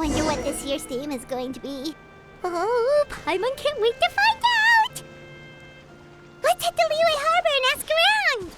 wonder what this year's theme is going to be. Oh, Paimon can't wait to find out! Let's hit the Liyue Harbor and ask around!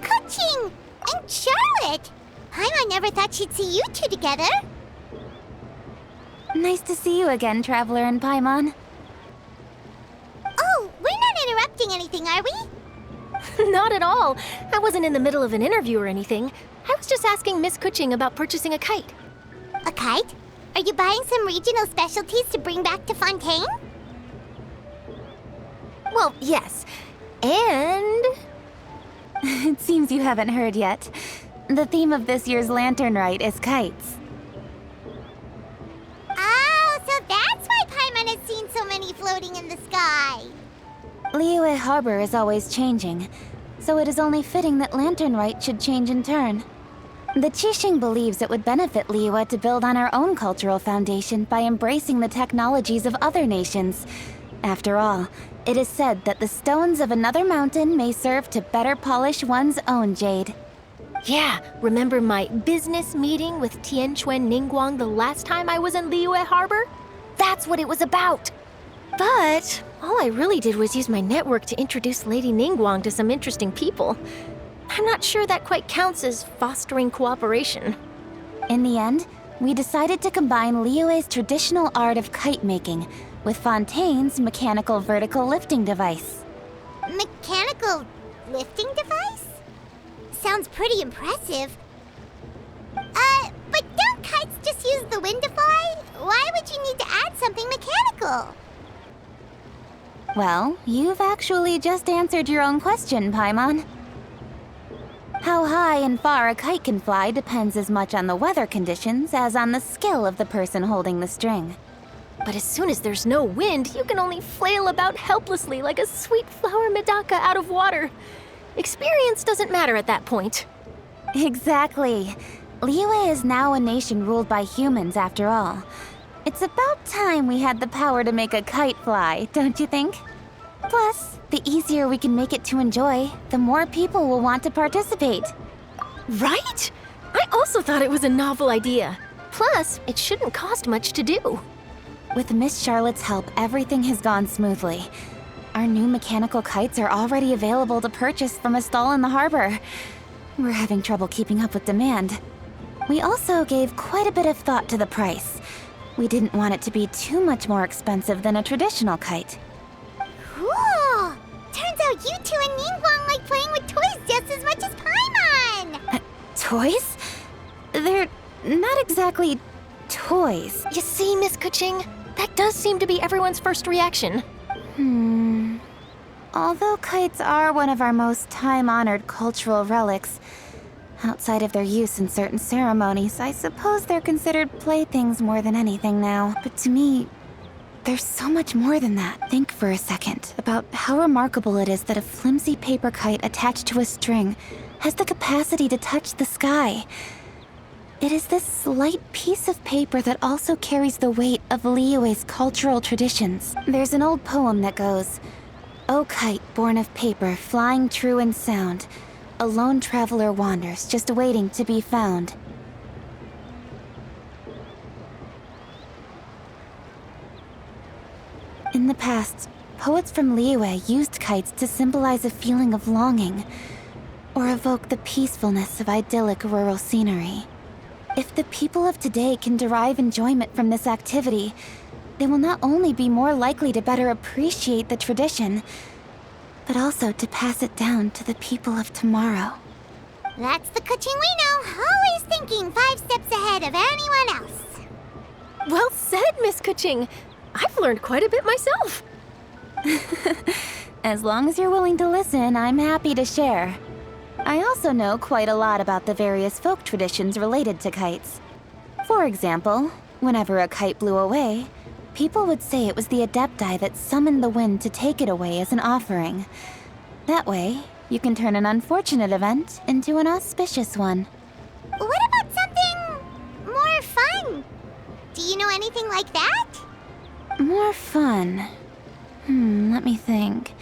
Coaching! And Charlotte! Paimon never thought she'd see you two together. Nice to see you again, Traveler and Paimon. Oh, we're not interrupting anything, are we? Not at all. I wasn't in the middle of an interview or anything. I was just asking Miss Kuching about purchasing a kite. A kite? Are you buying some regional specialties to bring back to Fontaine? Well, yes. And... It seems you haven't heard yet. The theme of this year's Latern Rite is kites. Oh, so that's why Paimon has seen so many floating in the sky. Liyue Harbor is always changing, so it is only fitting that Latern Rite should change in turn. The Qixing believes it would benefit Liyue to build on our own cultural foundation by embracing the technologies of other nations. After all, it is said that the stones of another mountain may serve to better polish one's own jade. yeah, remember my business meeting with Tianquan Ningguang the last time I was in Liyue Harbor? That's what it was about. But all I really did was use my network to introduce Lady Ningguang to some interesting people. I'm not sure that quite counts as fostering cooperation. In the end, we decided to combine Liyue's traditional art of kite making with Fontaine's mechanical vertical lifting device. Mechanical lifting device? Sounds pretty impressive. But don't kites just use the wind to fly? Why would you need to add something mechanical? Well, you've actually just answered your own question, Paimon. How high and far a kite can fly depends as much on the weather conditions as on the skill of the person holding the string. But as soon as there's no wind, you can only flail about helplessly like a sweet flower medaka out of water. Experience doesn't matter at that point. Exactly. Liyue is now a nation ruled by humans, after all. It's about time we had the power to make a kite fly, don't you think? Plus, the easier we can make it to enjoy, the more people will want to participate. Right? I also thought it was a novel idea. Plus, it shouldn't cost much to do. With Miss Charlotte's help, everything has gone smoothly. Our new mechanical kites are already available to purchase from a stall in the harbor. We're having trouble keeping up with demand. We also gave quite a bit of thought to the price. We didn't want it to be too much more expensive than a traditional kite. Cool! Turns out you two and Ningguang like playing with toys just as much as Paimon! Toys? They're not exactly toys. You see, Miss Kuching? That does seem to be everyone's first reaction. Although kites are one of our most time-honored cultural relics, outside of their use in certain ceremonies, I suppose they're considered playthings more than anything now. But to me, there's so much more than that. Think for a second about how remarkable it is that a flimsy paper kite attached to a string has the capacity to touch the sky. It is this slight piece of paper that also carries the weight of Liyue's cultural traditions. There's an old poem that goes, "O kite born of paper, flying true and sound, a lone traveler wanders, just waiting to be found." In the past, poets from Liyue used kites to symbolize a feeling of longing, or evoke the peacefulness of idyllic rural scenery. If the people of today can derive enjoyment from this activity, they will not only be more likely to better appreciate the tradition, but also to pass it down to the people of tomorrow. That's the Kuching we know, always thinking 5 steps ahead of anyone else. Well said, Miss Kuching. I've learned quite a bit myself. As long as you're willing to listen, I'm happy to share. I also know quite a lot about the various folk traditions related to kites. For example, whenever a kite blew away, people would say it was the Adepti that summoned the wind to take it away as an offering. That way, you can turn an unfortunate event into an auspicious one. What about something more fun? Do you know anything like that? More fun. Let me think.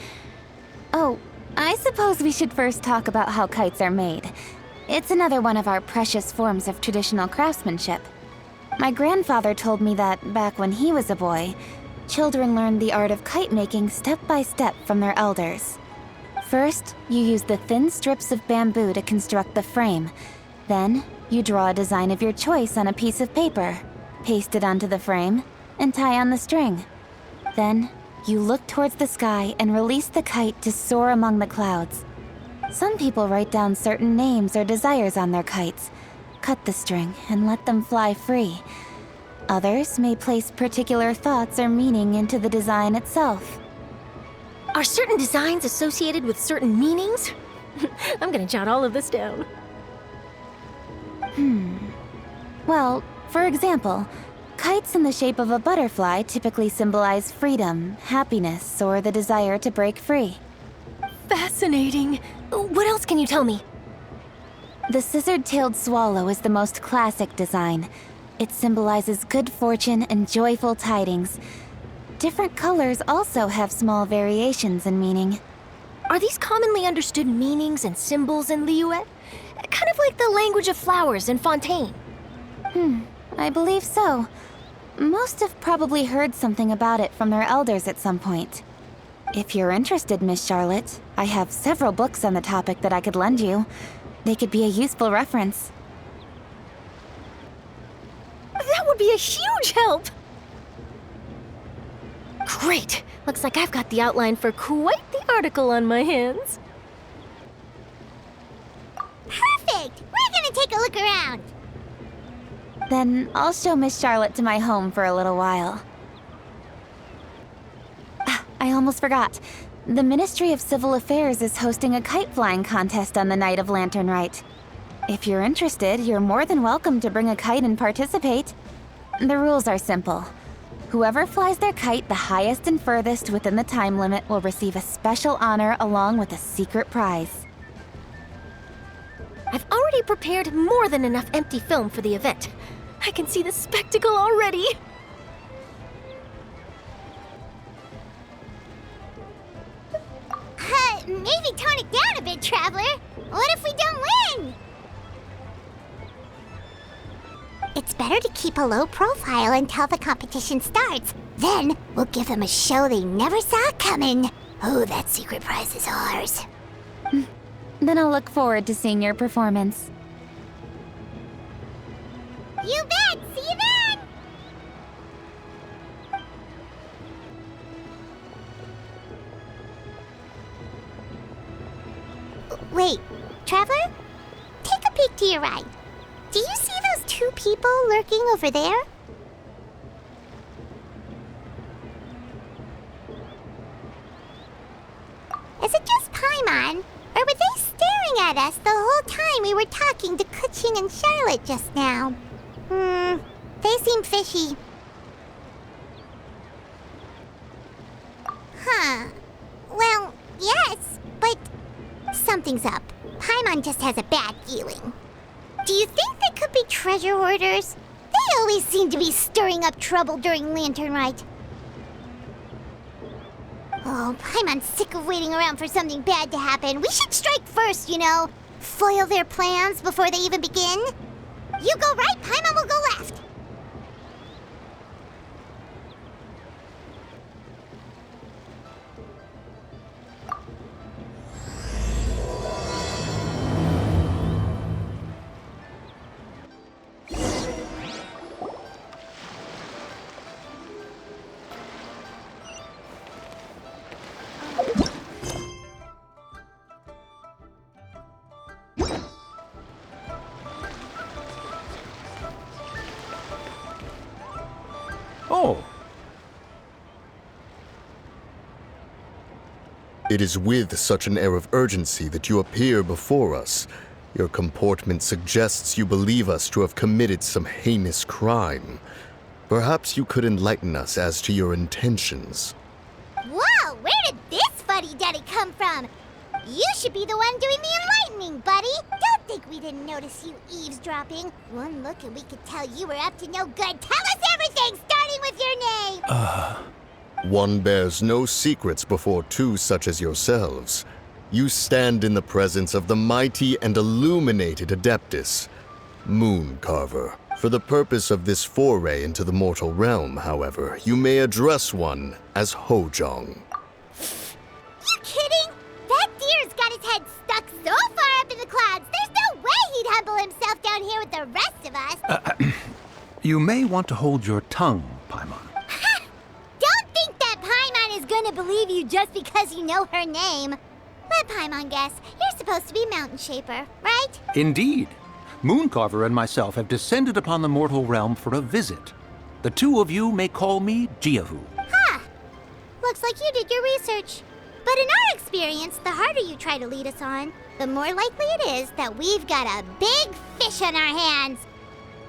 Oh, I suppose we should first talk about how kites are made. It's another one of our precious forms of traditional craftsmanship. My grandfather told me that, back when he was a boy, children learned the art of kite making step by step from their elders. First, you use the thin strips of bamboo to construct the frame. Then, you draw a design of your choice on a piece of paper, paste it onto the frame, and tie on the string. Then, you look towards the sky and release the kite to soar among the clouds. Some people write down certain names or desires on their kites, cut the string, and let them fly free. Others may place particular thoughts or meaning into the design itself. Are certain designs associated with certain meanings? I'm gonna jot all of this down. Well, for example, kites in the shape of a butterfly typically symbolize freedom, happiness, or the desire to break free. Fascinating. What else can you tell me? The scissor-tailed swallow is the most classic design. It symbolizes good fortune and joyful tidings. Different colors also have small variations in meaning. Are these commonly understood meanings and symbols in Liyue? Kind of like the language of flowers in Fontaine. I believe so. Most have probably heard something about it from their elders at some point. If you're interested, Miss Charlotte, I have several books on the topic that I could lend you. They could be a useful reference. That would be a huge help! Great! Looks like I've got the outline for quite the article on my hands. Perfect! We're gonna take a look around. Then I'll show Miss Charlotte to my home for a little while. I almost forgot. The Ministry of Civil Affairs is hosting a kite flying contest on the night of Latern Rite. If you're interested, you're more than welcome to bring a kite and participate. The rules are simple. Whoever flies their kite the highest and furthest within the time limit will receive a special honor along with a secret prize. I've already prepared more than enough empty film for the event. I can see the spectacle already. Maybe tone it down a bit, Traveler. What if we don't win? It's better to keep a low profile until the competition starts. Then we'll give them a show they never saw coming. Oh, that secret prize is ours. Then I'll look forward to seeing your performance. You bet! See you then! Wait, Traveler? Take a peek to your right. Do you see those 2 people lurking over there? Is it just Paimon? Or were they staring at us the whole time we were talking to Kuching and Charlotte just now? They seem fishy. Huh. Well, yes, but something's up. Paimon just has a bad feeling. Do you think they could be treasure hoarders? They always seem to be stirring up trouble during Lantern Rite. Oh, Paimon's sick of waiting around for something bad to happen. We should strike first, you know. Foil their plans before they even begin. You go right, Paimon will go left. Oh, It is with such an air of urgency that you appear before us. Your comportment suggests you believe us to have committed some heinous crime. Perhaps you could enlighten us as to your intentions. Whoa, where did this fuddy-duddy come from? You should be the one doing the enlightening, buddy. Don't think we didn't notice you eavesdropping. One look and we could tell you were up to no good. Tell us everything, starting with your name. One bears no secrets before two such as yourselves. You stand in the presence of the mighty and illuminated Adeptus, Moon Carver. For the purpose of this foray into the mortal realm, however, you may address one as Hojong. You kidding? That deer's got his head stuck so far up in the clouds, there's no way he'd humble himself down here with the rest of us. you may want to hold your tongue, Paimon. Don't think that Paimon is gonna believe you just because you know her name. Let Paimon guess. You're supposed to be Mountain Shaper, right? Indeed. Mooncarver and myself have descended upon the mortal realm for a visit. The two of you may call me Jiahu. Huh. Looks like you did your research. But in our experience, the harder you try to lead us on, the more likely it is that we've got a big fish on our hands.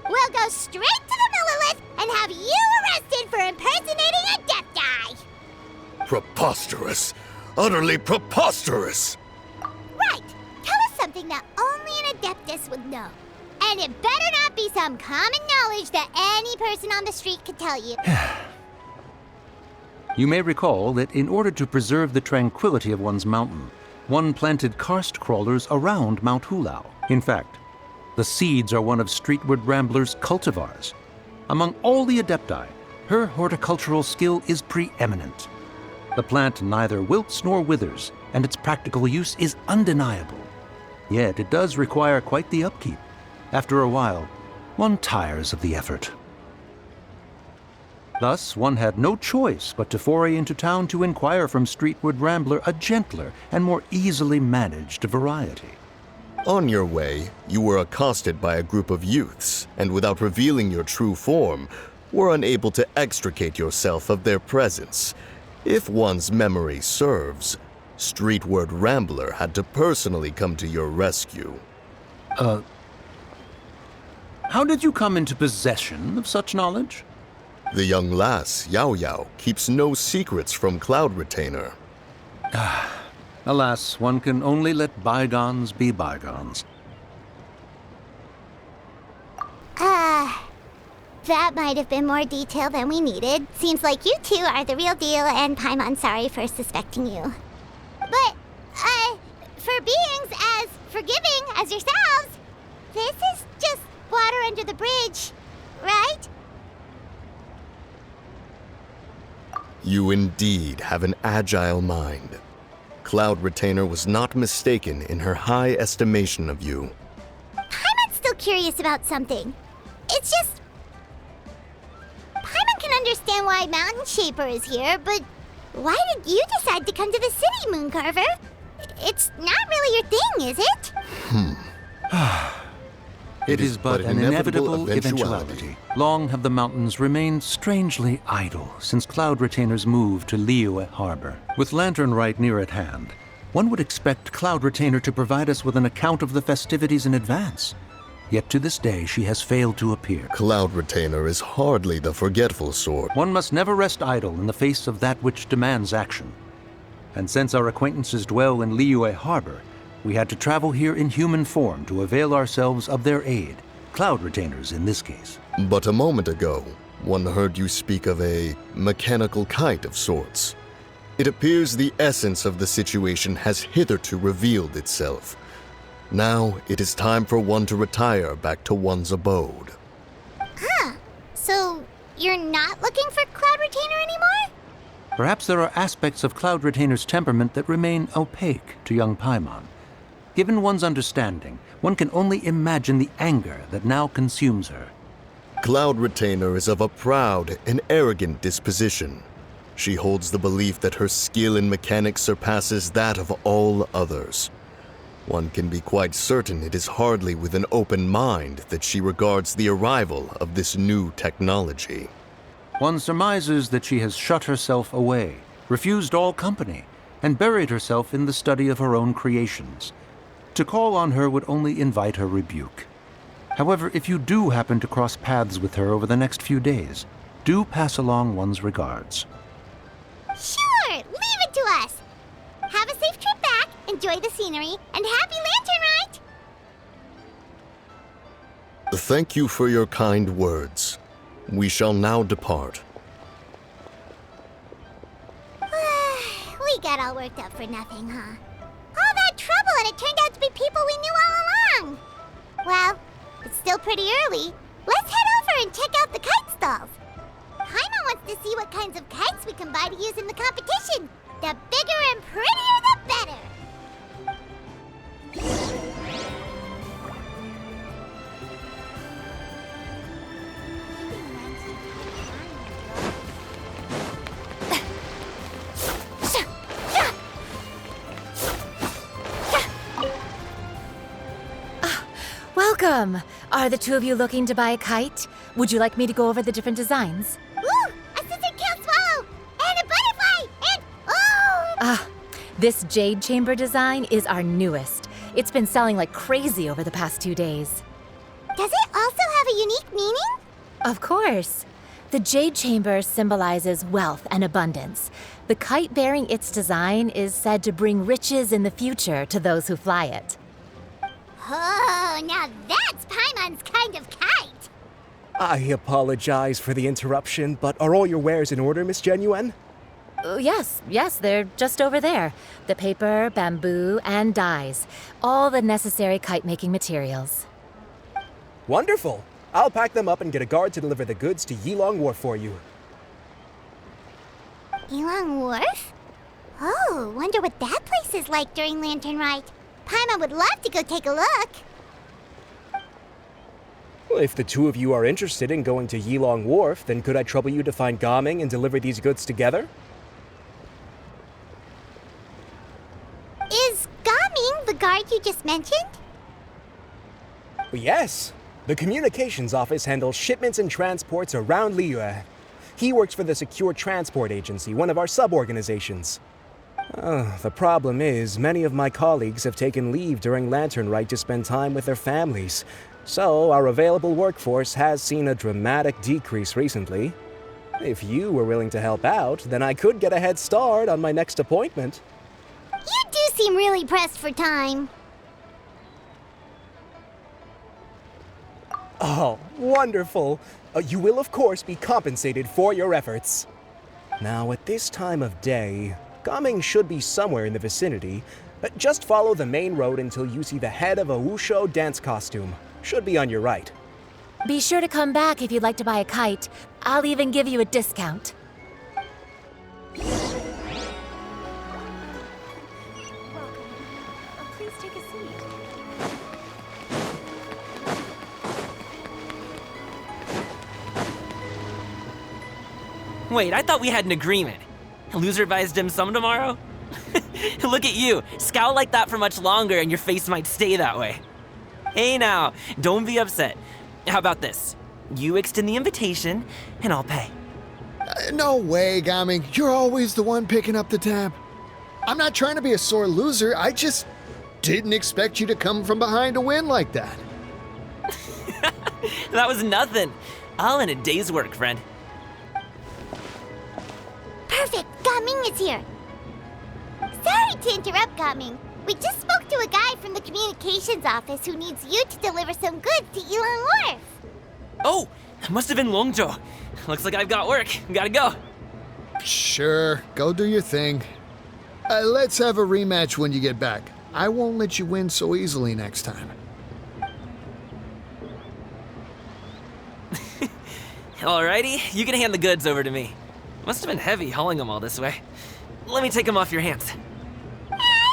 We'll go straight to the Millilith and have you arrested for impersonating a Adepti. Preposterous! Utterly preposterous! Right. Tell us something that only an Adeptus would know. And it better not be some common knowledge that any person on the street could tell you. You may recall that in order to preserve the tranquility of one's mountain, one planted karst crawlers around Mount Hulao. In fact, the seeds are one of Streetward Rambler's cultivars. Among all the Adepti, her horticultural skill is preeminent. The plant neither wilts nor withers, and its practical use is undeniable. Yet it does require quite the upkeep. After a while, one tires of the effort. Thus, one had no choice but to foray into town to inquire from Streetward Rambler a gentler and more easily managed variety. On your way, you were accosted by a group of youths, and without revealing your true form, were unable to extricate yourself of their presence. If one's memory serves, Streetward Rambler had to personally come to your rescue. How did you come into possession of such knowledge? The young lass, Yao Yao, keeps no secrets from Cloud Retainer. Alas, one can only let bygones be bygones. That might have been more detail than we needed. Seems like you two are the real deal, and Paimon's sorry for suspecting you. But, for beings as forgiving as yourselves, this is just water under the bridge, right? You indeed have an agile mind. Cloud Retainer was not mistaken in her high estimation of you. Paimon's still curious about something. It's just... Paimon can understand why Mountain Shaper is here, but why did you decide to come to the city, Mooncarver? It's not really your thing, is it? It is but an inevitable eventuality. Long have the mountains remained strangely idle since Cloud Retainer's move to Liyue Harbor. With Latern right near at hand, one would expect Cloud Retainer to provide us with an account of the festivities in advance. Yet to this day, she has failed to appear. Cloud Retainer is hardly the forgetful sort. One must never rest idle in the face of that which demands action. And since our acquaintances dwell in Liyue Harbor, we had to travel here in human form to avail ourselves of their aid, Cloud Retainers in this case. But a moment ago, one heard you speak of a mechanical kite of sorts. It appears the essence of the situation has hitherto revealed itself. Now it is time for one to retire back to one's abode. So you're not looking for Cloud Retainer anymore? Perhaps there are aspects of Cloud Retainer's temperament that remain opaque to young Paimon. Given one's understanding, one can only imagine the anger that now consumes her. Cloud Retainer is of a proud and arrogant disposition. She holds the belief that her skill in mechanics surpasses that of all others. One can be quite certain it is hardly with an open mind that she regards the arrival of this new technology. One surmises that she has shut herself away, refused all company, and buried herself in the study of her own creations. To call on her would only invite her rebuke. However, if you do happen to cross paths with her over the next few days, do pass along one's regards. Sure, leave it to us. Have a safe trip back, enjoy the scenery, and happy Lantern Rite! Thank you for your kind words. We shall now depart. We got all worked up for nothing, huh? All that trouble and it turned out to be people we knew all along! Well, it's still pretty early. Let's head over and check out the kite stalls. Paimon wants to see what kinds of kites we can buy to use in the competition. The bigger and prettier, the better! Welcome! Are the two of you looking to buy a kite? Would you like me to go over the different designs? Ooh! A scissor-kill swallow! And a butterfly! And... oh! This jade chamber design is our newest. It's been selling like crazy over the past 2 days. Does it also have a unique meaning? Of course. The jade chamber symbolizes wealth and abundance. The kite bearing its design is said to bring riches in the future to those who fly it. Oh, now that's Paimon's kind of kite! I apologize for the interruption, but are all your wares in order, Miss Genuine? Yes, they're just over there. The paper, bamboo, and dyes. All the necessary kite-making materials. Wonderful! I'll pack them up and get a guard to deliver the goods to Yilong Wharf for you. Yilong Wharf? Oh, wonder what that place is like during Lantern Rite. Paimon would love to go take a look. Well, if the two of you are interested in going to Yilong Wharf, then could I trouble you to find Gaming and deliver these goods together? Is Gaming the guard you just mentioned? Well, yes. The communications office handles shipments and transports around Liyue. He works for the Secure Transport Agency, one of our sub-organizations. The problem is, many of my colleagues have taken leave during Lantern Rite to spend time with their families, so our available workforce has seen a dramatic decrease recently. If you were willing to help out, then I could get a head start on my next appointment. You do seem really pressed for time. Oh, wonderful! You will, of course, be compensated for your efforts. Now, at this time of day, Gaming should be somewhere in the vicinity. Just follow the main road until you see the head of a Wushu dance costume. Should be on your right. Be sure to come back if you'd like to buy a kite. I'll even give you a discount. Please take a seat. Wait, I thought we had an agreement. Loser buys dim sum tomorrow? Look at you, scowl like that for much longer and your face might stay that way. Hey now, don't be upset. How about this? You extend the invitation, and I'll pay. No way, Gaming. You're always the one picking up the tab. I'm not trying to be a sore loser. I just didn't expect you to come from behind to win like that. That was nothing. All in a day's work, friend. Perfect, Gaming is here. Sorry to interrupt, Gaming. We just spoke to a guy from the communications office who needs you to deliver some goods to Yilong Wharf. Oh, it must have been Longzhou. Looks like I've got work. Gotta go. Sure, go do your thing. Let's have a rematch when you get back. I won't let you win so easily next time. Alrighty, you can hand the goods over to me. Must have been heavy hauling them all this way. Let me take them off your hands.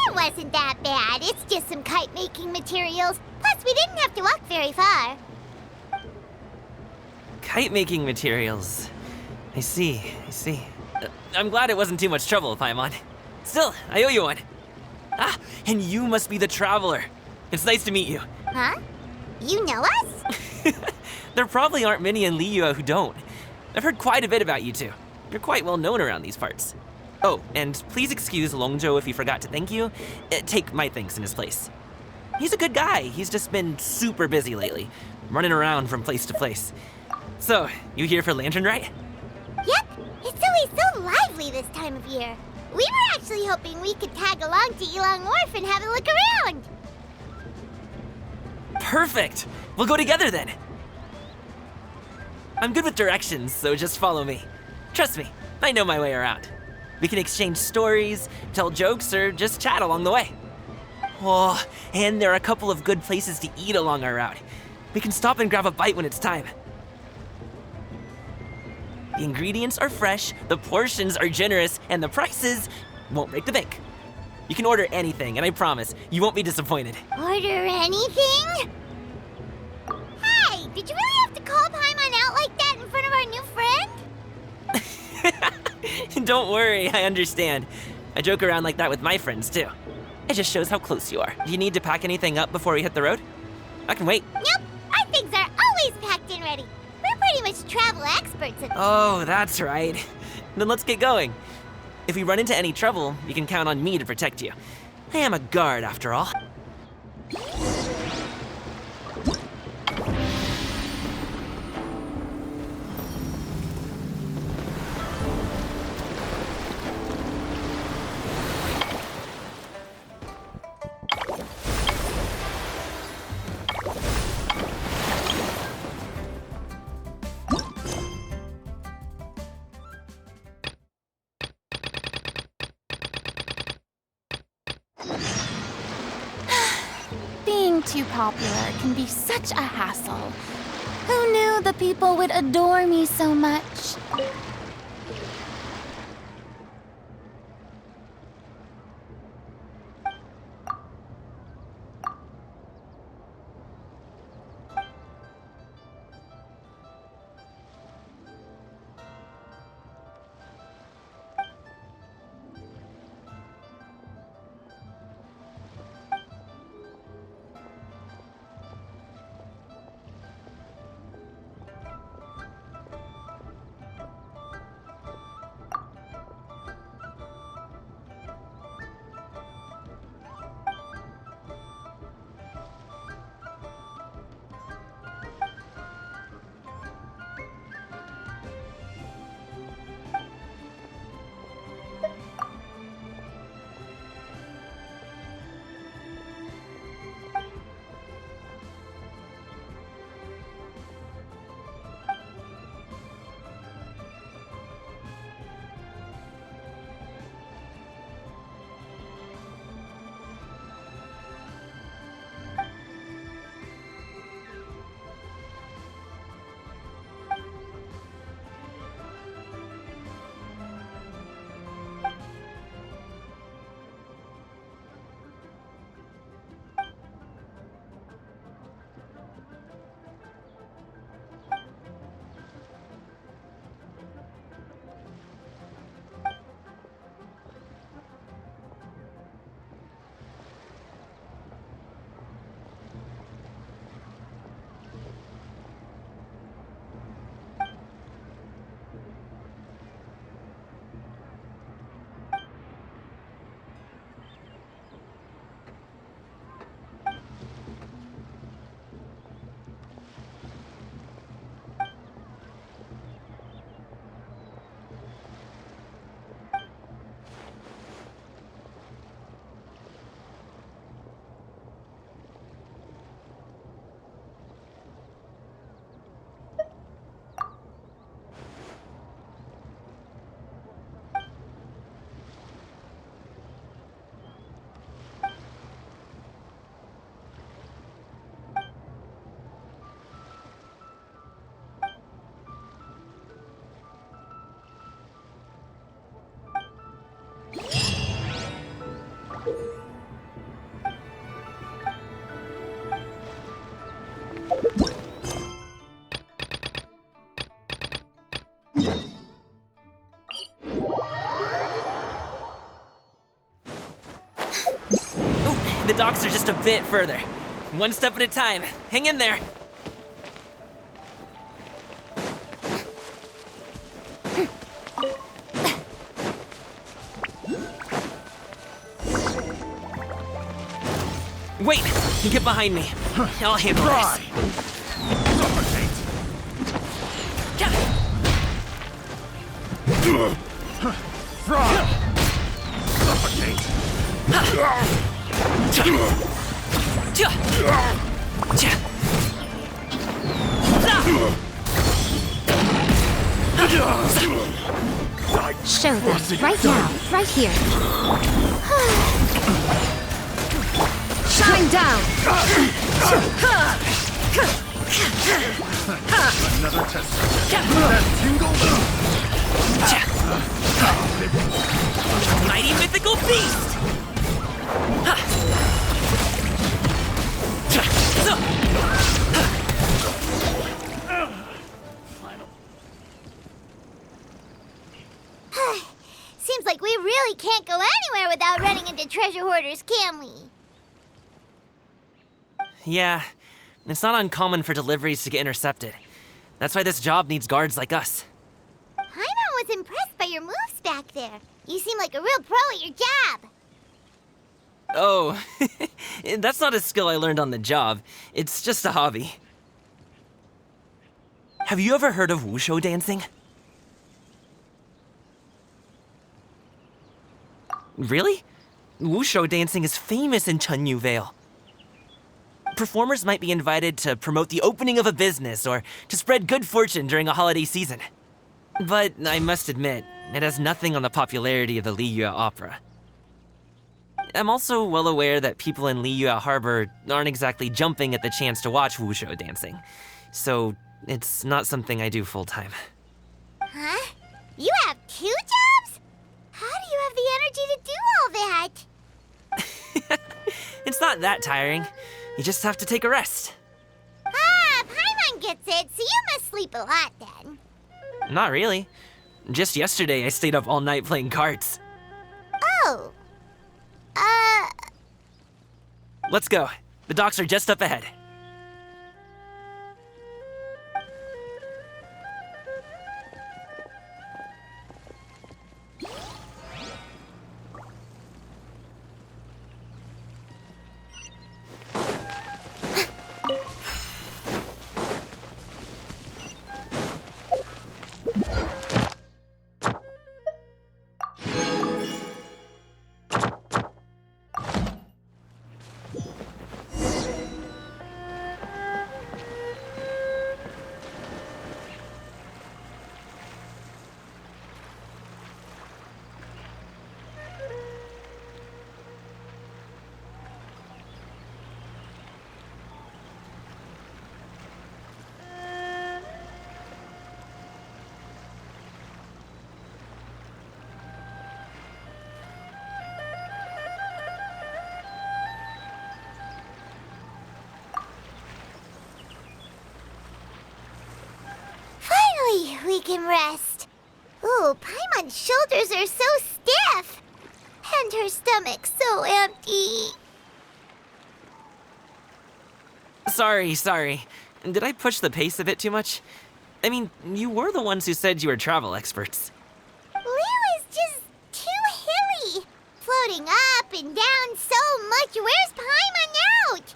It wasn't that bad. It's just some kite-making materials. Plus, we didn't have to walk very far. Kite-making materials. I see. I'm glad it wasn't too much trouble, Paimon. Still, I owe you one. Ah, and you must be the traveler. It's nice to meet you. Huh? You know us? There probably aren't many in Liyue who don't. I've heard quite a bit about you two. You're quite well known around these parts. Oh, and please excuse Longzhou if he forgot to thank you. Take my thanks in his place. He's a good guy. He's just been super busy lately, running around from place to place. So, you here for Latern, right? Yep, it's always so lively this time of year. We were actually hoping we could tag along to Yilong Wharf and have a look around. Perfect! We'll go together then. I'm good with directions, so just follow me. Trust me, I know my way around. We can exchange stories, tell jokes, or just chat along the way. Oh, and there are a couple of good places to eat along our route. We can stop and grab a bite when it's time. The ingredients are fresh, the portions are generous, and the prices won't break the bank. You can order anything, and I promise, you won't be disappointed. Order anything? Hey, did you really have to call Paimon out like that in front of our new friend? Don't worry, I understand. I joke around like that with my friends, too. It just shows how close you are. Do you need to pack anything up before we hit the road? I can wait. Nope, our things are always packed and ready. We're pretty much travel experts at Oh, that's right. Then let's get going. If we run into any trouble, you can count on me to protect you. I am a guard, after all. Being too popular can be such a hassle. Who knew the people would adore me so much? The docks are just a bit further. One step at a time. Hang in there. Get behind me. I'll handle this. Show them. Right now. Right here. Shine down! Another test. That tingle. Mighty mythical beast! Seems like we really can't go anywhere without running into treasure hoarders, can we? Yeah, it's not uncommon for deliveries to get intercepted. That's why this job needs guards like us. Paimon was impressed by your moves back there. You seem like a real pro at your job. Oh, that's not a skill I learned on the job. It's just a hobby. Have you ever heard of wushu dancing? Really? Wushu dancing is famous in Chunyu Vale. Performers might be invited to promote the opening of a business or to spread good fortune during a holiday season. But I must admit, it has nothing on the popularity of the Liyue opera. I'm also well aware that people in Liyue Harbor aren't exactly jumping at the chance to watch wushu dancing. So it's not something I do full-time. Huh? You have 2 jobs? How do you have the energy to do all that? It's not that tiring. You just have to take a rest. Ah, Paimon gets it, so you must sleep a lot then. Not really. Just yesterday I stayed up all night playing cards. Oh. Let's go. The docks are just up ahead. We can rest. Ooh, Paimon's shoulders are so stiff. And her stomach so empty. Sorry. Did I push the pace a bit too much? I mean, you were the ones who said you were travel experts. Liyue is just too hilly. Floating up and down so much. Where's Paimon out?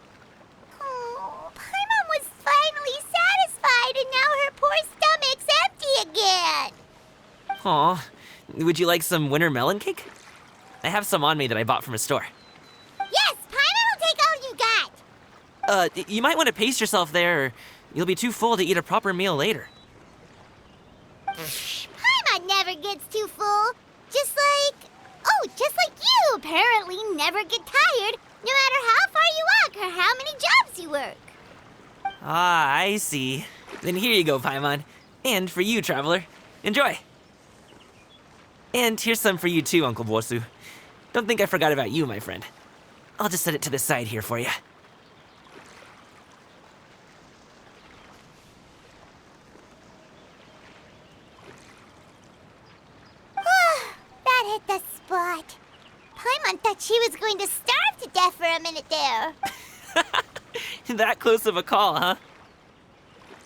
Oh, Paimon was finally satisfied and now her poor stomach's empty again. Aw, would you like some winter melon cake? I have some on me that I bought from a store. Yes, Paimon will take all you got. You might want to pace yourself there, or you'll be too full to eat a proper meal later. Paimon never gets too full. Just like you apparently never get tired, no matter how far you walk or how many jobs you work. Ah, I see. Then here you go, Paimon. And for you, traveler. Enjoy. And here's some for you too, Uncle Bosu. Don't think I forgot about you, my friend. I'll just set it to the side here for you. That hit the spot. Paimon thought she was going to starve to death for a minute there. That close of a call,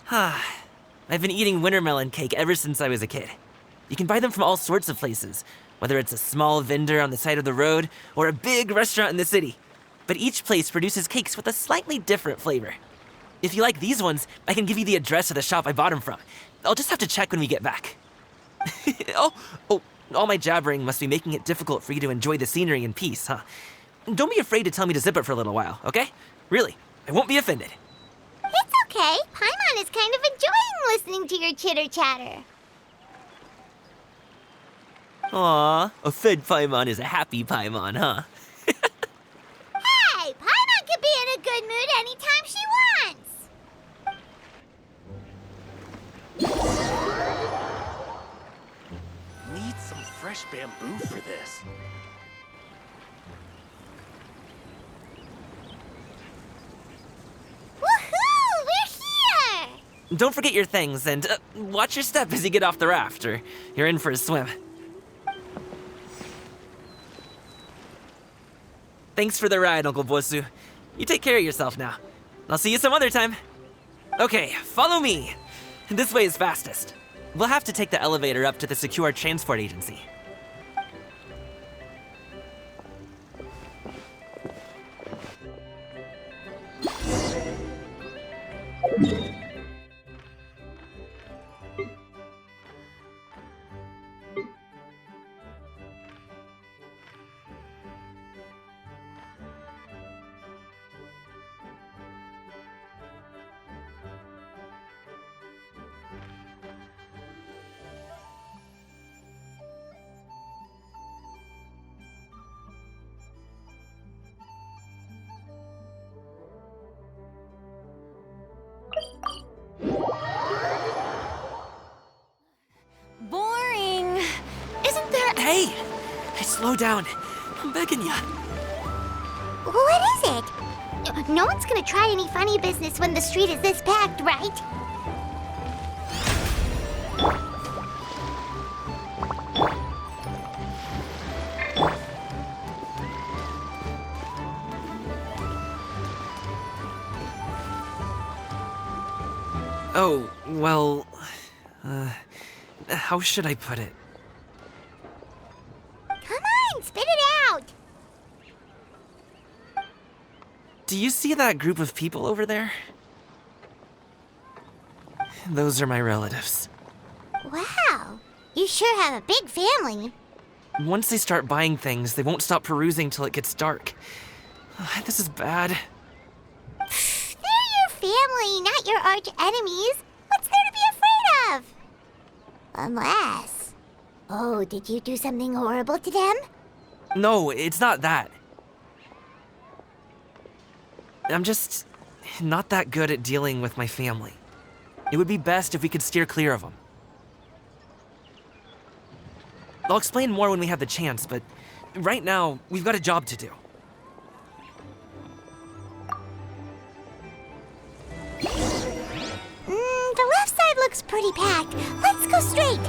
huh? I've been eating winter melon cake ever since I was a kid. You can buy them from all sorts of places, whether it's a small vendor on the side of the road or a big restaurant in the city. but each place produces cakes with a slightly different flavor. If you like these ones, I can give you the address of the shop I bought them from. I'll just have to check when we get back. Oh, all my jabbering must be making it difficult for you to enjoy the scenery in peace, huh? Don't be afraid to tell me to zip it for a little while, okay? Really, I won't be offended. It's okay. Paimon is kind of enjoying listening to your chitter-chatter. Aw, a fed Paimon is a happy Paimon, huh? Hey, Paimon can be in a good mood anytime she wants. Need some fresh bamboo for this. Woohoo! We're here! Don't forget your things, and watch your step as you get off the raft, or you're in for a swim. Thanks for the ride, Uncle Bosu. You take care of yourself now. I'll see you some other time. Okay, follow me. This way is fastest. We'll have to take the elevator up to the secure transport agency. Boring. Isn't there... Hey! Slow down. I'm begging ya. What is it? No one's gonna try any funny business when the street is this packed, right? Oh, well... how should I put it? Come on, spit it out! Do you see that group of people over there? Those are my relatives. Wow, you sure have a big family. Once they start buying things, they won't stop perusing till it gets dark. This is bad. They're your family, not your arch enemies. What's there to be afraid of? Unless... Oh, did you do something horrible to them? No, it's not that. I'm just not that good at dealing with my family. It would be best if we could steer clear of them. I'll explain more when we have the chance, but right now, we've got a job to do. The left side looks pretty packed. Let's go straight.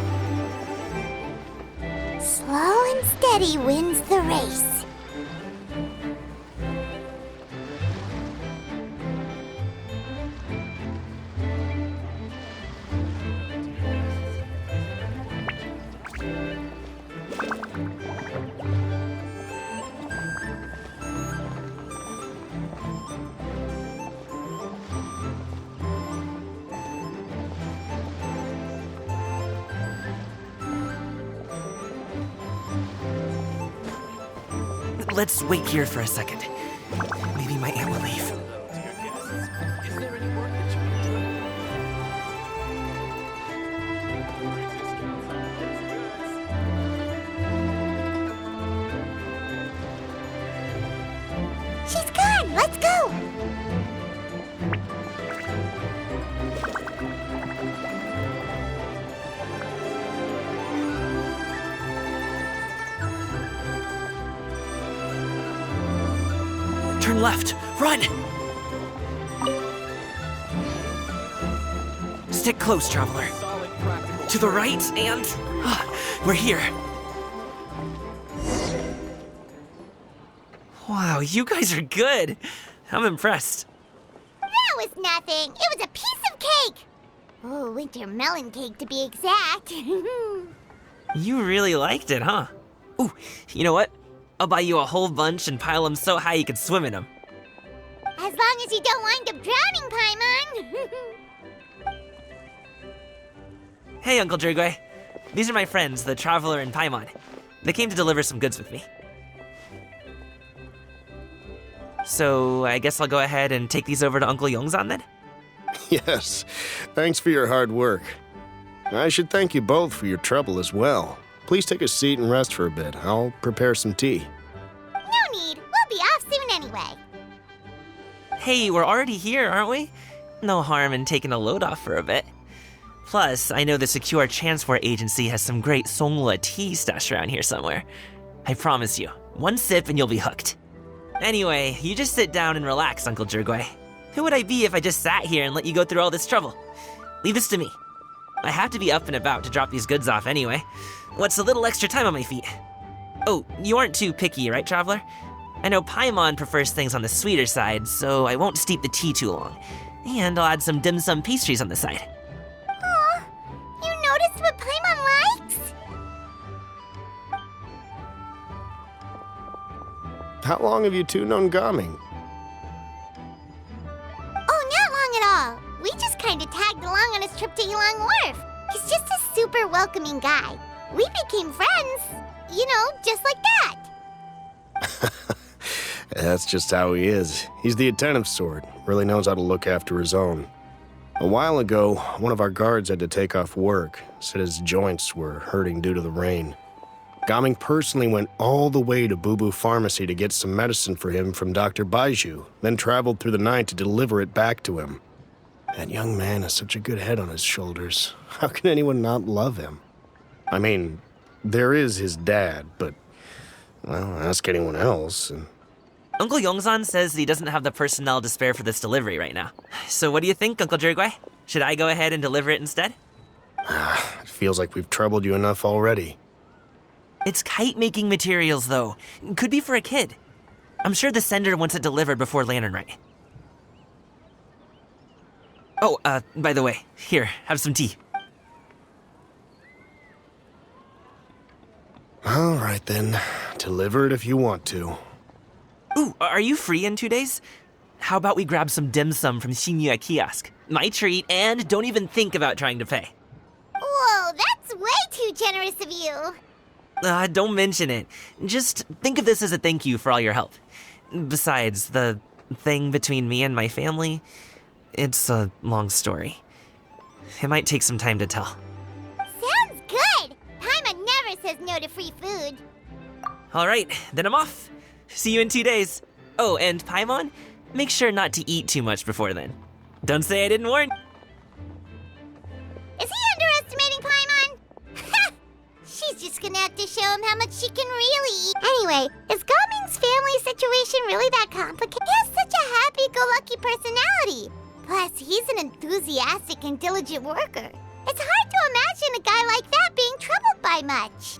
Slow and steady wins the race. Let's wait here for a second. Maybe my aunt will leave. She's gone. Let's go. Turn left. Run! Stick close, traveler. To the right, and... we're here. Wow, you guys are good. I'm impressed. That was nothing. It was a piece of cake. Oh, winter melon cake to be exact. You really liked it, huh? Ooh, you know what? I'll buy you a whole bunch and pile them so high you could swim in them. As long as you don't wind up drowning, Paimon. Hey, Uncle Drugoi. These are my friends, the Traveler and Paimon. They came to deliver some goods with me. So, I guess I'll go ahead and take these over to Uncle Yongzan then? Yes, thanks for your hard work. I should thank you both for your trouble as well. Please take a seat and rest for a bit. I'll prepare some tea. No need. We'll be off soon anyway. Hey, we're already here, aren't we? No harm in taking a load off for a bit. Plus, I know the Secure Transport Agency has some great Songhua tea stashed around here somewhere. I promise you, one sip and you'll be hooked. Anyway, you just sit down and relax, Uncle Drugoi. Who would I be if I just sat here and let you go through all this trouble? Leave this to me. I have to be up and about to drop these goods off anyway. What's a little extra time on my feet? Oh, you aren't too picky, right, Traveler? I know Paimon prefers things on the sweeter side, so I won't steep the tea too long. And I'll add some dim sum pastries on the side. Aw, you noticed what Paimon likes? How long have you two known Gaming? Oh, not long at all. We just kind of tagged along on his trip to Yulong Wharf. He's just a super welcoming guy. We became friends, you know, just like that. That's just how he is. He's the attentive sort, really knows how to look after his own. A while ago, one of our guards had to take off work, said his joints were hurting due to the rain. Gaming personally went all the way to Boo Boo Pharmacy to get some medicine for him from Dr. Baiju, then traveled through the night to deliver it back to him. That young man has such a good head on his shoulders. How can anyone not love him? I mean, there is his dad, but, well, ask anyone else. And Uncle Yongzan says that he doesn't have the personnel to spare for this delivery right now. So what do you think, Uncle Drugoi? Should I go ahead and deliver it instead? It feels like we've troubled you enough already. It's kite-making materials, though. Could be for a kid. I'm sure the sender wants it delivered before Latern Rite. Oh, by the way, here, have some tea. All right, then. Deliver it if you want to. Ooh, are you free in 2 days? How about we grab some dim sum from Liyue kiosk? My treat, and don't even think about trying to pay. Whoa, that's way too generous of you. Don't mention it. Just think of this as a thank you for all your help. Besides, the thing between me and my family, it's a long story. It might take some time to tell. Sounds good. Paimon never says no to free food. All right, then I'm off. See you in 2 days. Oh, and Paimon, make sure not to eat too much before then. Don't say I didn't warn. Is he underestimating Paimon? She's just gonna have to show him how much she can really eat. Anyway, is Gaming's family situation really that complicated? He has such a happy-go-lucky personality. Plus, he's an enthusiastic and diligent worker. It's hard to imagine a guy like that being troubled by much.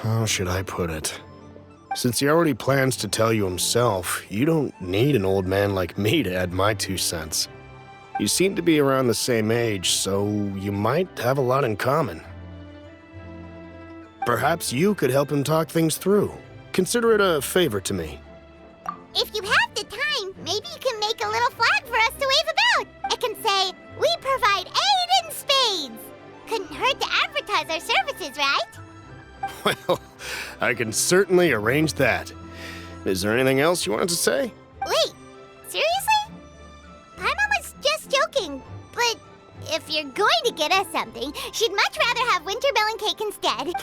How should I put it? Since he already plans to tell you himself, you don't need an old man like me to add my 2 cents. You seem to be around the same age, so you might have a lot in common. Perhaps you could help him talk things through. Consider it a favor to me. If you have the time, maybe you can make a little flag for us to wave about. It can say, "We provide aid in spades." Couldn't hurt to advertise our services, right? Well, I can certainly arrange that. Is there anything else you wanted to say? Wait, seriously? Paimon was just joking, but if you're going to get us something, she'd much rather have winter melon cake instead.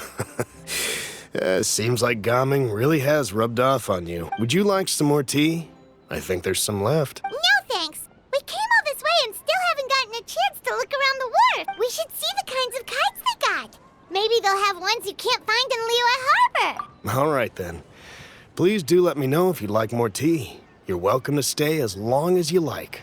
Seems like Gaming really has rubbed off on you. Would you like some more tea? I think there's some left. No thanks. We came all this way and still haven't gotten a chance to look around the wharf. We should see the kinds of kites they got. Maybe they'll have ones you can't find in Liyue Harbor. All right, then. Please do let me know if you'd like more tea. You're welcome to stay as long as you like.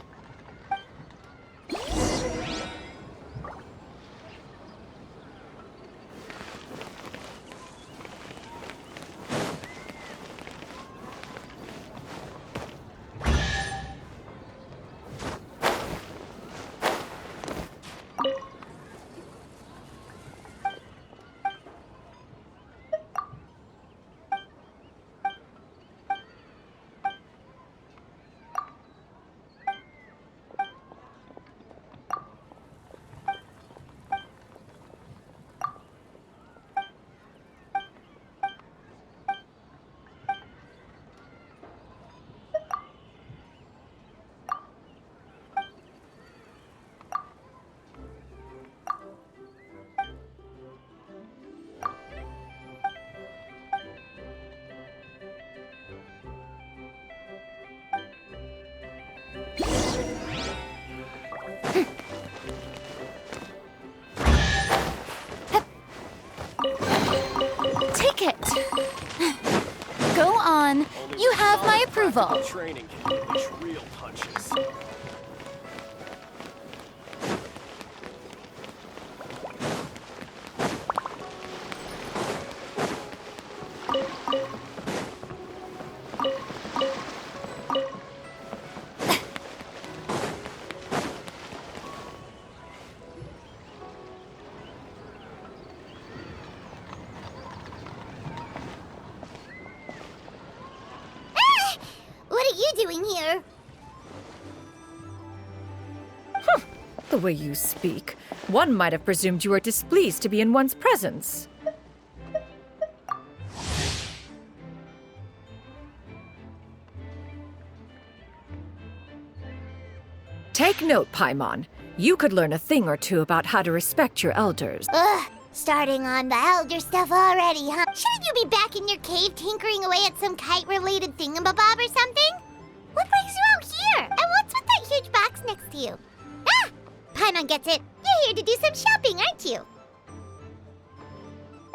Paimon. You have my approval. Training can unleash real punches. What are you doing here? The way you speak, one might have presumed you were displeased to be in one's presence. Take note, Paimon. You could learn a thing or two about how to respect your elders. Ugh, starting on the elder stuff already, huh? Shouldn't you be back in your cave tinkering away at some kite-related thingamabob or something? What brings you out here? And what's with that huge box next to you? Ah! Paimon gets it. You're here to do some shopping, aren't you?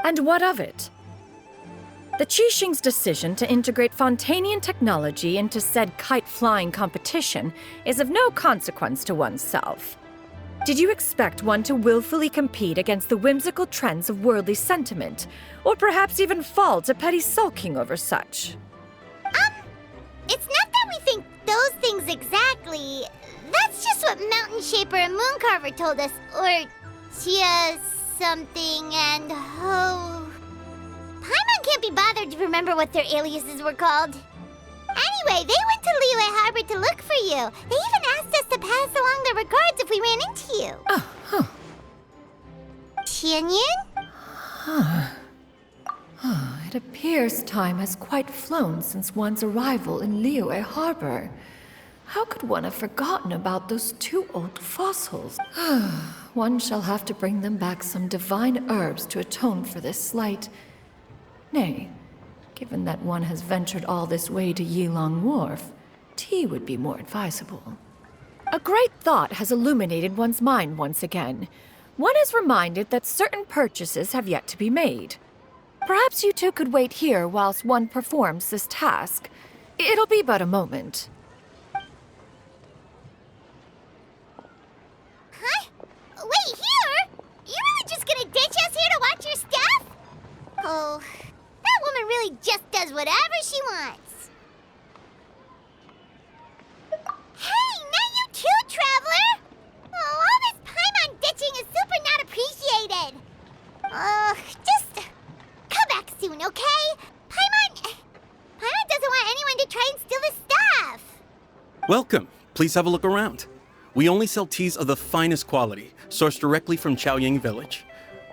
And what of it? The Qixing's decision to integrate Fontanian technology into said kite-flying competition is of no consequence to oneself. Did you expect one to willfully compete against the whimsical trends of worldly sentiment, or perhaps even fall to petty sulking over such? It's not that we think those things exactly. That's just what Mountain Shaper and Mooncarver told us. Or Tia something and Ho. Paimon can't be bothered to remember what their aliases were called. Anyway, they went to Liyue Harbor to look for you. They even asked us to pass along their regards if we ran into you. Oh, huh. Tianyin? It appears time has quite flown since one's arrival in Liyue Harbor. How could one have forgotten about those two old fossils? One shall have to bring them back some divine herbs to atone for this slight. Nay, given that one has ventured all this way to Yilong Wharf, tea would be more advisable. A great thought has illuminated one's mind once again. One is reminded that certain purchases have yet to be made. Perhaps you two could wait here whilst one performs this task. It'll be but a moment. Huh? Wait, here? You really just gonna ditch us here to watch your stuff? Oh, that woman really just does whatever she wants. Hey, not you too, Traveler! Oh, all this Paimon ditching is super not appreciated. Just come back soon, okay? Paimon doesn't want anyone to try and steal his stuff. Welcome. Please have a look around. We only sell teas of the finest quality, sourced directly from Chaoying Village.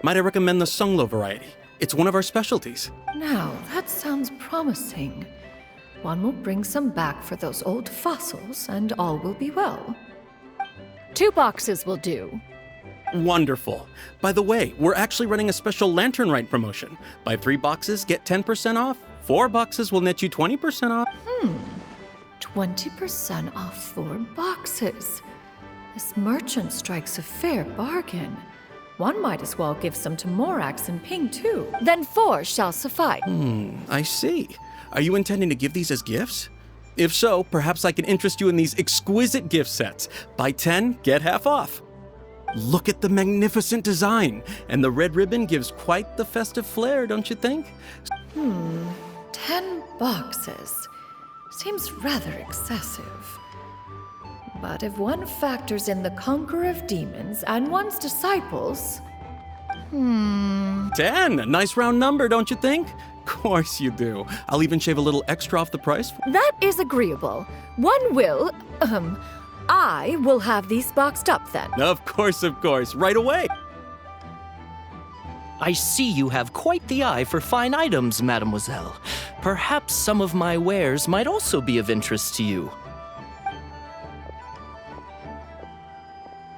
Might I recommend the Sunglo variety? It's one of our specialties. Now, that sounds promising. One will bring some back for those old fossils, and all will be well. 2 boxes will do. Wonderful. By the way, we're actually running a special Latern Rite promotion. Buy 3 boxes, get 10% off. 4 boxes will net you 20% off. 20% off 4 boxes. This merchant strikes a fair bargain. One might as well give some to Morax and Ping, too. Then 4 shall suffice. I see. Are you intending to give these as gifts? If so, perhaps I can interest you in these exquisite gift sets. Buy 10, get half off. Look at the magnificent design, and the red ribbon gives quite the festive flair, don't you think? 10 boxes. Seems rather excessive. But if one factors in the Conqueror of Demons and one's disciples... 10! A nice round number, don't you think? Course you do. I'll even shave a little extra off the price. That is agreeable. One will... I will have these boxed up then. Of course, right away. I see you have quite the eye for fine items, mademoiselle. Perhaps some of my wares might also be of interest to you.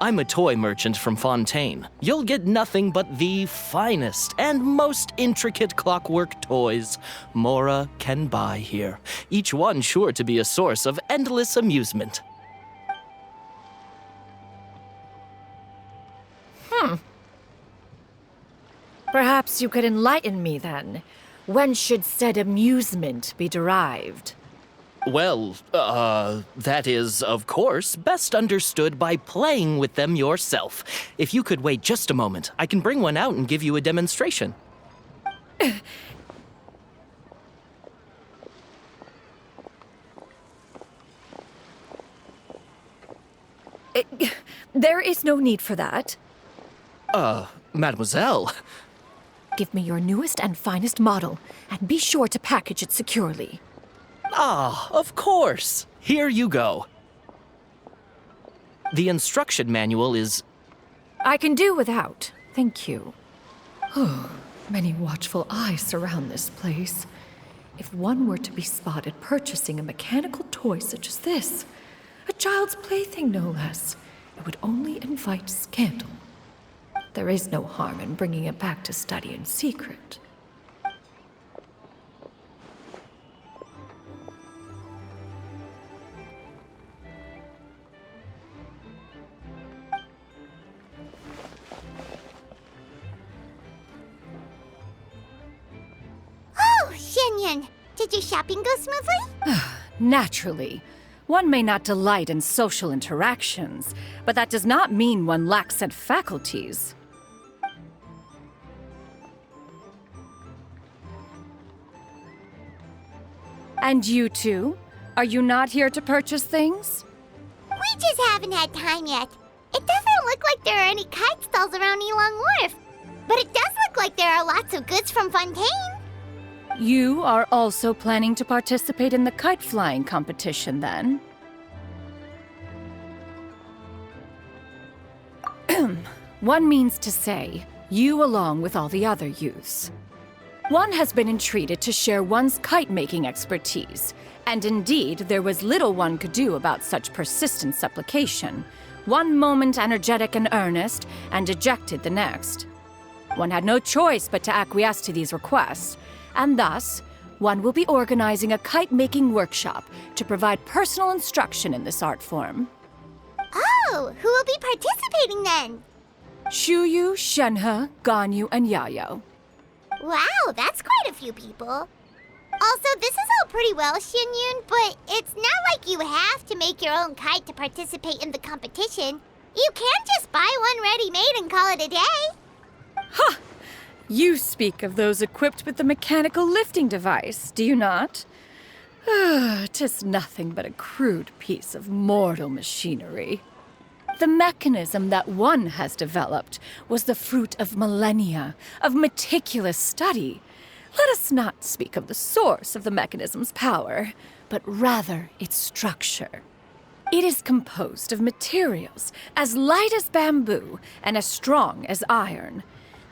I'm a toy merchant from Fontaine. You'll get nothing but the finest and most intricate clockwork toys Mora can buy here, each one sure to be a source of endless amusement. Perhaps you could enlighten me then. Whence should said amusement be derived? Well, that is, of course, best understood by playing with them yourself. If you could wait just a moment, I can bring one out and give you a demonstration. There is no need for that. Mademoiselle. Give me your newest and finest model, and be sure to package it securely. Ah, of course. Here you go. The instruction manual is... I can do without, thank you. Oh, many watchful eyes surround this place. If one were to be spotted purchasing a mechanical toy such as this, a child's plaything no less, it would only invite scandal. There is no harm in bringing it back to study in secret. Oh, Xianyun, did your shopping go smoothly? Naturally. One may not delight in social interactions, but that does not mean one lacks said faculties. And you two? Are you not here to purchase things? We just haven't had time yet. It doesn't look like there are any kite stalls around Elong Wharf, but it does look like there are lots of goods from Fontaine. You are also planning to participate in the kite flying competition, then? One means to say, you along with all the other youths. One has been entreated to share one's kite-making expertise, and indeed there was little one could do about such persistent supplication. One moment energetic and earnest, and dejected the next. One had no choice but to acquiesce to these requests, and thus, one will be organizing a kite-making workshop to provide personal instruction in this art form. Oh, who will be participating then? Shuyu, Shenhe, Ganyu, and Yayo. Wow, that's quite a few people. Also, this is all pretty well, Xianyun, but it's not like you have to make your own kite to participate in the competition. You can't just buy one ready-made and call it a day. Ha! You speak of those equipped with the mechanical lifting device, do you not? 'Tis nothing but a crude piece of mortal machinery. The mechanism that one has developed was the fruit of millennia of meticulous study. Let us not speak of the source of the mechanism's power, but rather its structure. It is composed of materials as light as bamboo and as strong as iron.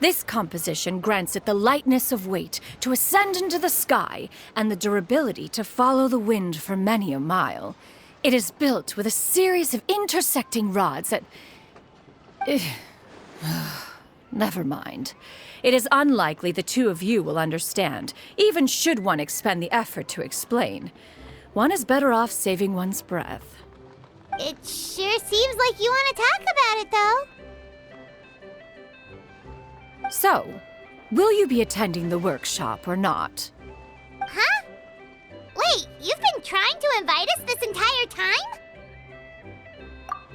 This composition grants it the lightness of weight to ascend into the sky and the durability to follow the wind for many a mile. It is built with a series of intersecting rods that... Never mind. It is unlikely the two of you will understand, even should one expend the effort to explain. One is better off saving one's breath. It sure seems like you want to talk about it, though. So, will you be attending the workshop or not? Huh? Wait, you've been trying to invite us this entire time?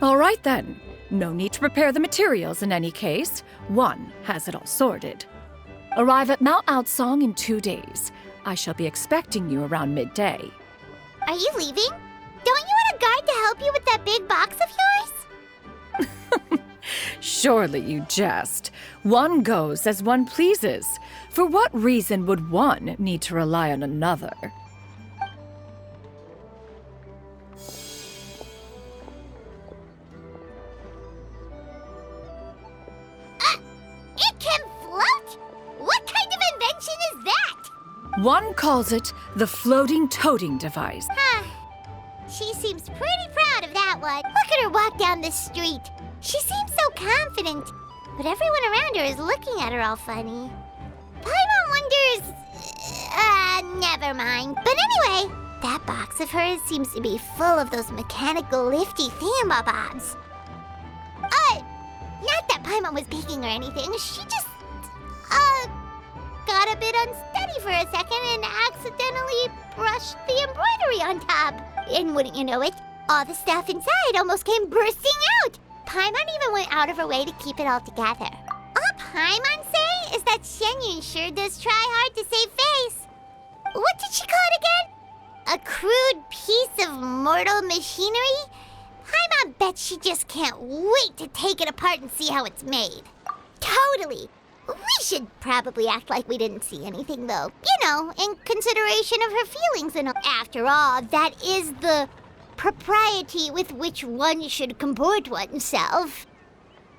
All right then. No need to prepare the materials in any case. One has it all sorted. Arrive at Mount Outsong in 2 days. I shall be expecting you around midday. Are you leaving? Don't you want a guide to help you with that big box of yours? Surely you jest. One goes as one pleases. For what reason would one need to rely on another? It can float? What kind of invention is that? One calls it the floating toting device. Huh. She seems pretty proud of that one. Look at her walk down the street. She seems so confident, but everyone around her is looking at her all funny. Paimon wonders... never mind. But anyway, that box of hers seems to be full of those mechanical lifty thingamabobs. Not that Paimon was peeking or anything. She just, got a bit unsteady funny for a second and accidentally brushed the embroidery on top. And wouldn't you know it, all the stuff inside almost came bursting out. Paimon even went out of her way to keep it all together. All Paimon say is that Shenyun sure does try hard to save face. What did she call it again? A crude piece of mortal machinery? Paimon bet she just can't wait to take it apart and see how it's made. Totally. We should probably act like we didn't see anything, though. You know, in consideration of her feelings and all. After all, that is the propriety with which one should comport oneself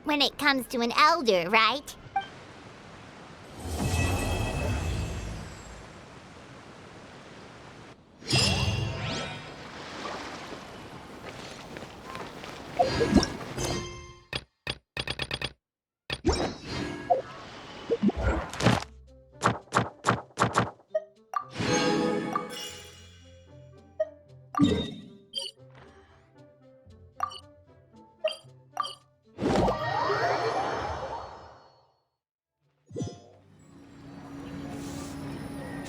when it comes to an elder, right?